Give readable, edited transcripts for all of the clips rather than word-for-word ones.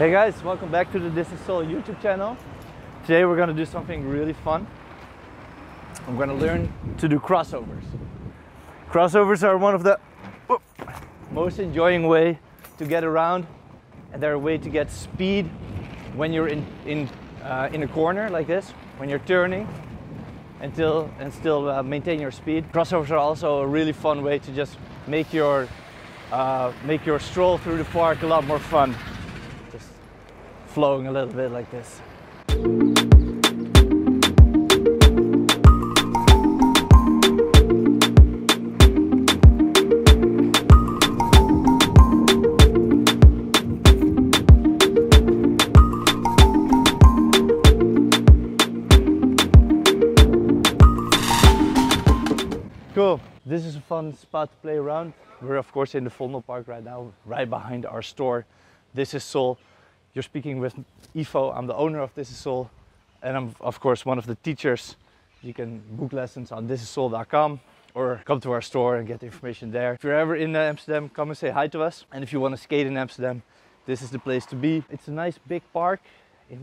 Hey guys, welcome back to the Thisissoul YouTube channel. Today we're going to do something really fun. I'm going to learn to do crossovers. Crossovers are one of the most enjoying way to get around, and they're a way to get speed when you're in a corner like this, when you're turning and still maintain your speed. Crossovers are also a really fun way to just make your stroll through the park a lot more fun. Just flowing a little bit like this. Cool. This is a fun spot to play around. We're of course in the Vondel Park right now, right behind our store. Thisissoul. You're speaking with Ivo. I'm the owner of Thisissoul, and I'm of course one of the teachers. You can book lessons on thisissoul.com or come to our store and get the information there. If you're ever in Amsterdam, come and say hi to us. And if you want to skate in Amsterdam, this is the place to be. It's a nice big park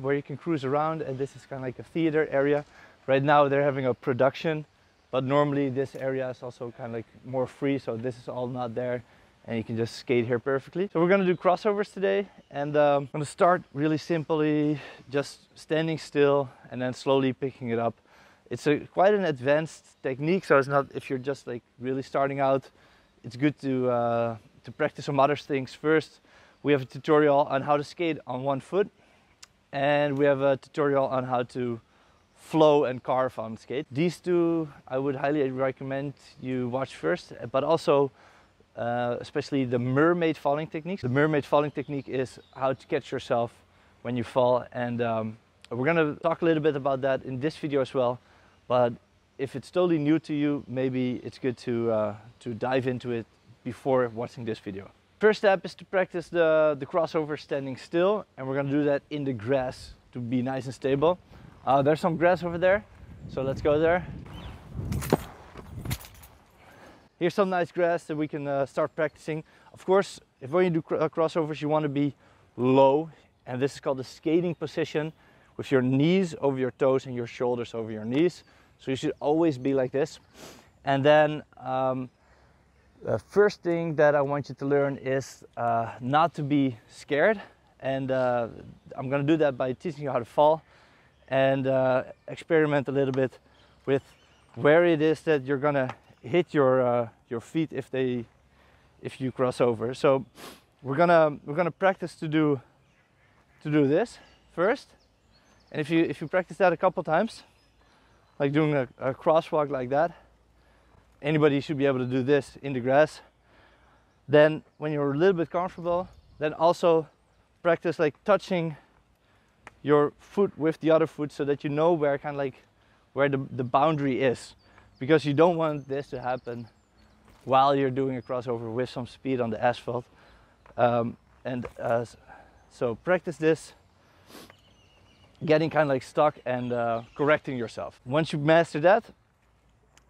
where you can cruise around, and this is kind of like a theater area. Right now they're having a production, but normally this area is also kind of like more free, so this is all not there and you can just skate here perfectly. So we're going to do crossovers today, and I'm going to start really simply, just standing still and then slowly picking it up. It's quite an advanced technique, so it's not, if you're just like really starting out, it's good to practice some other things first. We have a tutorial on how to skate on one foot, and we have a tutorial on how to flow and carve on skate. These two I would highly recommend you watch first, but also especially the mermaid falling technique. The mermaid falling technique is how to catch yourself when you fall, and we're gonna talk a little bit about that in this video as well. But if it's totally new to you, maybe it's good to dive into it before watching this video. First step is to practice the crossover standing still, and we're gonna do that in the grass to be nice and stable. There's some grass over there, so let's go there. Here's some nice grass that we can start practicing. Of course, if when you do crossovers, you want to be low, and this is called the skating position, with your knees over your toes and your shoulders over your knees. So you should always be like this. And then the first thing that I want you to learn is not to be scared, and I'm going to do that by teaching you how to fall and experiment a little bit with where it is that you're gonna hit your feet if you cross over. So we're gonna practice to do this first, and if you practice that a couple times, like doing a crosswalk like that, anybody should be able to do this in the grass. Then when you're a little bit comfortable, then also practice like touching your foot with the other foot, so that you know where kind of like where the boundary is, because you don't want this to happen while you're doing a crossover with some speed on the asphalt. So practice this, getting kind of like stuck and correcting yourself. Once you master that,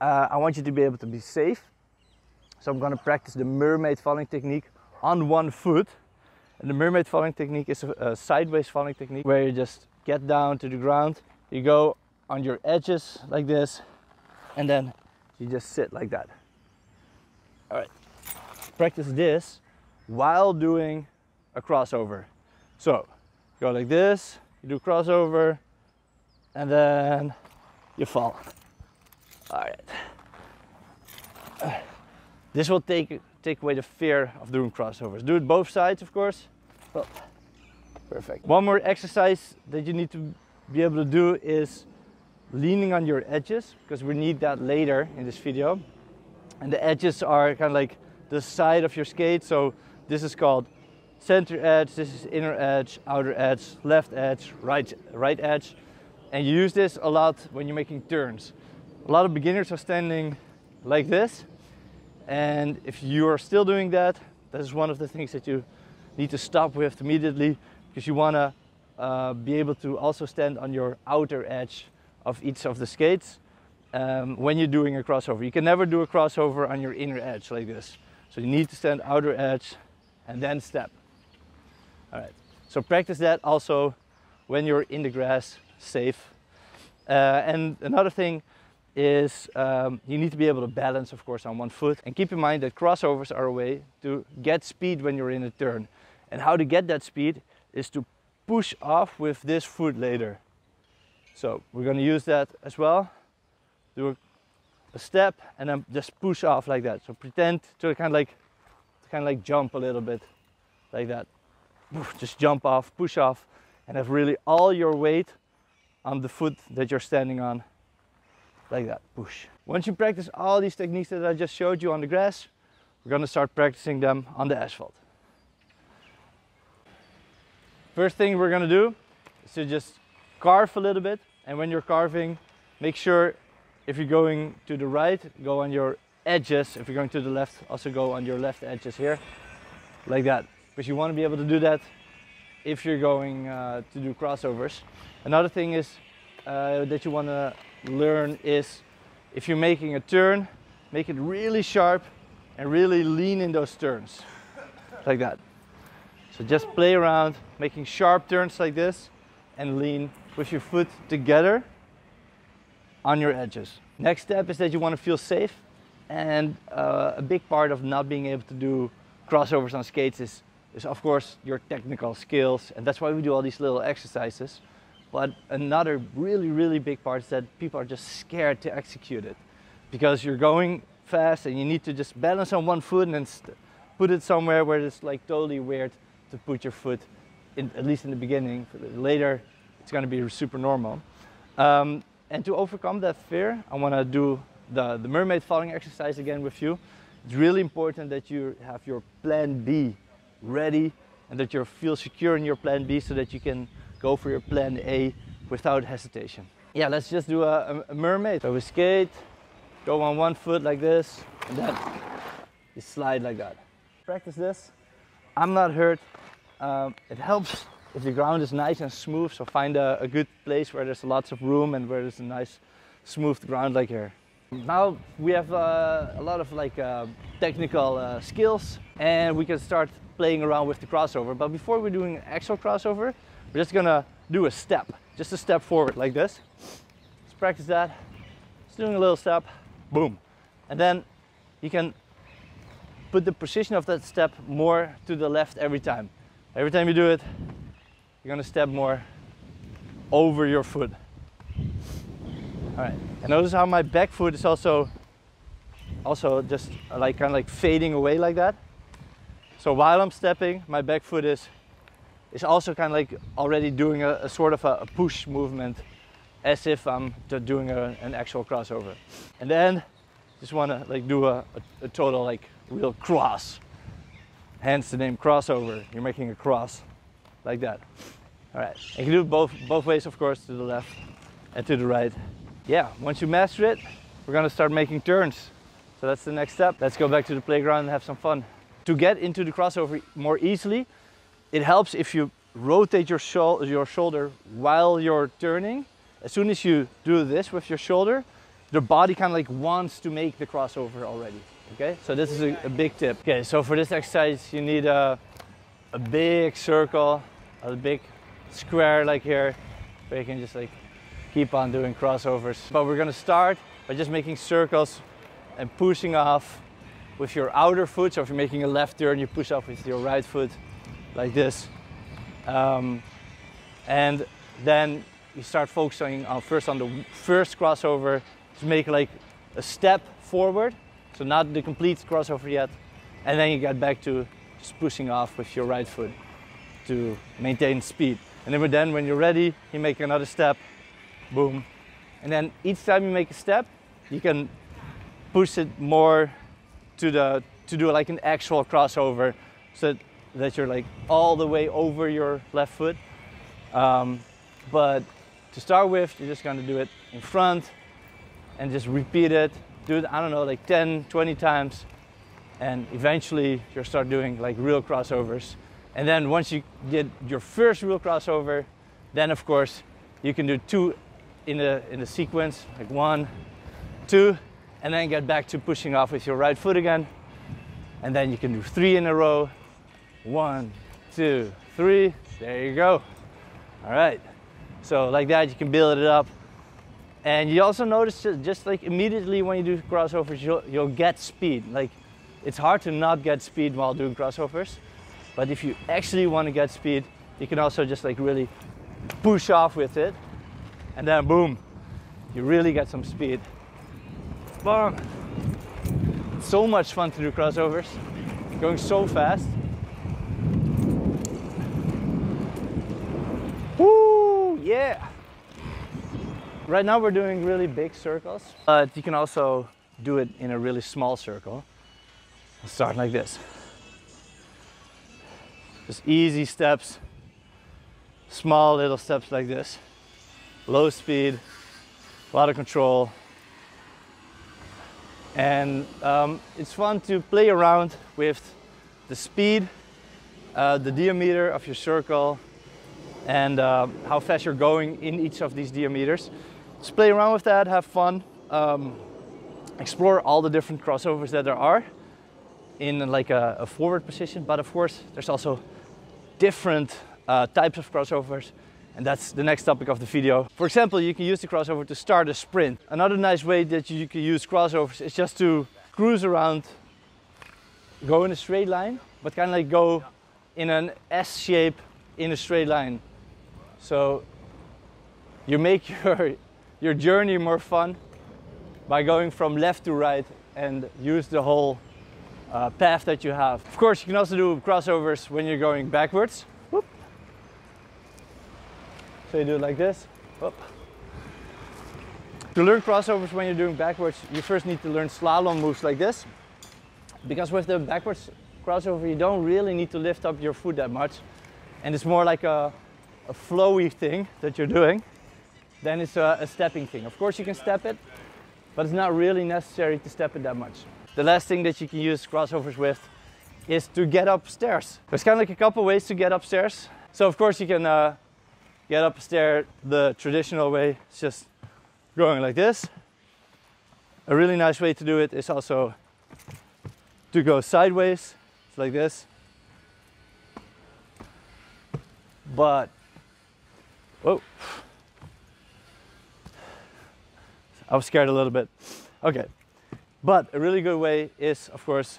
I want you to be able to be safe. So I'm going to practice the mermaid falling technique on one foot. And the mermaid falling technique is a sideways falling technique where you just get down to the ground, you go on your edges like this, and then you just sit like that. All right, practice this while doing a crossover. So go like this, you do crossover, and then you fall. All right. This will take away the fear of doing crossovers. Do it both sides, of course. Oh, perfect. One more exercise that you need to be able to do is leaning on your edges, because we need that later in this video. And the edges are kind of like the side of your skate. So this is called center edge, this is inner edge, outer edge, left edge, right edge. And you use this a lot when you're making turns. A lot of beginners are standing like this. And if you are still doing that, that is one of the things that you need to stop with immediately, because you want to be able to also stand on your outer edge of each of the skates when you're doing a crossover. You can never do a crossover on your inner edge like this. So you need to stand outer edge and then step. All right, So practice that also when you're in the grass, safe. And another thing is you need to be able to balance, of course, on one foot. And keep in mind that crossovers are a way to get speed when you're in a turn. And how to get that speed is to push off with this foot later. So we're going to use that as well. Do a step and then just push off like that. So pretend to kind of like jump a little bit like that. Just jump off, push off, and have really all your weight on the foot that you're standing on. Like that, push. Once you practice all these techniques that I just showed you on the grass, we're going to start practicing them on the asphalt. First thing we're going to do is to just carve a little bit. And when you're carving, make sure if you're going to the right, go on your edges. If you're going to the left, also go on your left edges here. Like that. Because you want to be able to do that if you're going to do crossovers. Another thing is that you want to learn is if you're making a turn, make it really sharp and really lean in those turns like that. So just play around making sharp turns like this and lean with your foot together on your edges. Next step is that you want to feel safe, and a big part of not being able to do crossovers on skates is of course your technical skills, and that's why we do all these little exercises. But another really big part is that people are just scared to execute it because you're going fast and you need to just balance on one foot and then put it somewhere where it's like totally weird to put your foot in, at least in the beginning. Later it's going to be super normal. And to overcome that fear, I want to do the mermaid falling exercise again with you. It's really important that you have your plan B ready and that you feel secure in your plan B so that you can go for your plan A without hesitation. Yeah, let's just do a mermaid. So we skate, go on one foot like this, and then you slide like that. Practice this. I'm not hurt. It helps if the ground is nice and smooth, so find a good place where there's lots of room and where there's a nice smooth ground like here. Now we have a lot of technical skills, and we can start playing around with the crossover. But before we're doing an actual crossover, we're just gonna do a step, just a step forward like this. Let's practice that. Just doing a little step, boom. And then you can put the position of that step more to the left every time. Every time you do it, you're gonna step more over your foot. All right, and notice how my back foot is also just kind of like fading away like that. So while I'm stepping, my back foot is also kind of like already doing a sort of a push movement as if I'm just doing an actual crossover. And then just want to like do a total like real cross. Hence the name crossover. You're making a cross like that. All right, and you can do it both ways, of course, to the left and to the right. Yeah, once you master it, we're gonna start making turns. So that's the next step. Let's go back to the playground and have some fun. To get into the crossover more easily, it helps if you rotate your shoulder while you're turning. As soon as you do this with your shoulder, the body kind of like wants to make the crossover already. Okay, so this is a big tip. Okay, so for this exercise, you need a big circle, a big square like here, where you can just like keep on doing crossovers. But we're gonna start by just making circles and pushing off with your outer foot. So if you're making a left turn, you push off with your right foot like this. And then you start focusing on the first crossover to make like a step forward. So not the complete crossover yet. And then you get back to just pushing off with your right foot to maintain speed. And then when you're ready, you make another step, boom. And then each time you make a step, you can push it more to do like an actual crossover, so that you're like all the way over your left foot. But to start with, you're just gonna do it in front and just repeat it. Do it, I don't know, like 10, 20 times. And eventually you'll start doing like real crossovers. And then once you get your first real crossover, then of course you can do 2 in the sequence, like 1, 2, and then get back to pushing off with your right foot again. And then you can do 3 in a row. 1, 2, 3, There you go. All right. So like that, you can build it up. And you also notice just like immediately when you do crossovers, you'll get speed. Like it's hard to not get speed while doing crossovers. But if you actually want to get speed, you can also just like really push off with it. And then boom, you really get some speed. Boom. It's so much fun to do crossovers. Going so fast. Woo, yeah. Right now we're doing really big circles, but you can also do it in a really small circle. I'll start like this. Just easy steps, small little steps like this. Low speed, a lot of control. And it's fun to play around with the speed, the diameter of your circle, and how fast you're going in each of these diameters. Just play around with that, have fun, explore all the different crossovers that there are in like a forward position. But of course, there's also different types of crossovers, and that's the next topic of the video. For example, you can use the crossover to start a sprint. Another nice way that you can use crossovers is just to cruise around, go in a straight line, but kind of like go in an S shape in a straight line. So you make your journey more fun by going from left to right and use the whole path that you have. Of course, you can also do crossovers when you're going backwards. Whoop. So you do it like this. Whoop. To learn crossovers when you're doing backwards, you first need to learn slalom moves like this. Because with the backwards crossover, you don't really need to lift up your foot that much. And it's more like a flowy thing that you're doing. Then it's a stepping thing. Of course you can step it, but it's not really necessary to step it that much. The last thing that you can use crossovers with is to get upstairs. There's kind of like a couple ways to get upstairs. So of course you can get up a stair the traditional way. It's just going like this. A really nice way to do it is also to go sideways. It's like this. But, whoa. I was scared a little bit. Okay, but a really good way is, of course,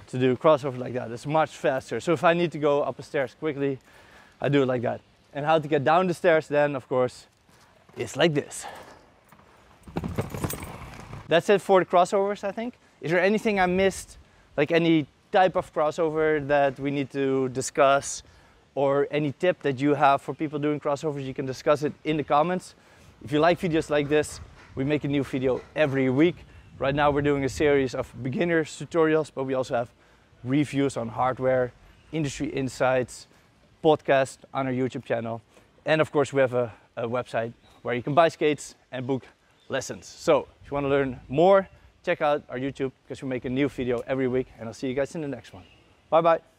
to do crossover like that. It's much faster. So if I need to go up the stairs quickly, I do it like that. And how to get down the stairs then, of course, is like this. That's it for the crossovers, I think. Is there anything I missed? Like any type of crossover that we need to discuss? Or any tip that you have for people doing crossovers, you can discuss it in the comments. If you like videos like this, we make a new video every week. Right now we're doing a series of beginners tutorials, but we also have reviews on hardware, industry insights, podcast on our YouTube channel. And of course we have a website where you can buy skates and book lessons. So if you want to learn more, check out our YouTube because we make a new video every week, and I'll see you guys in the next one. Bye bye.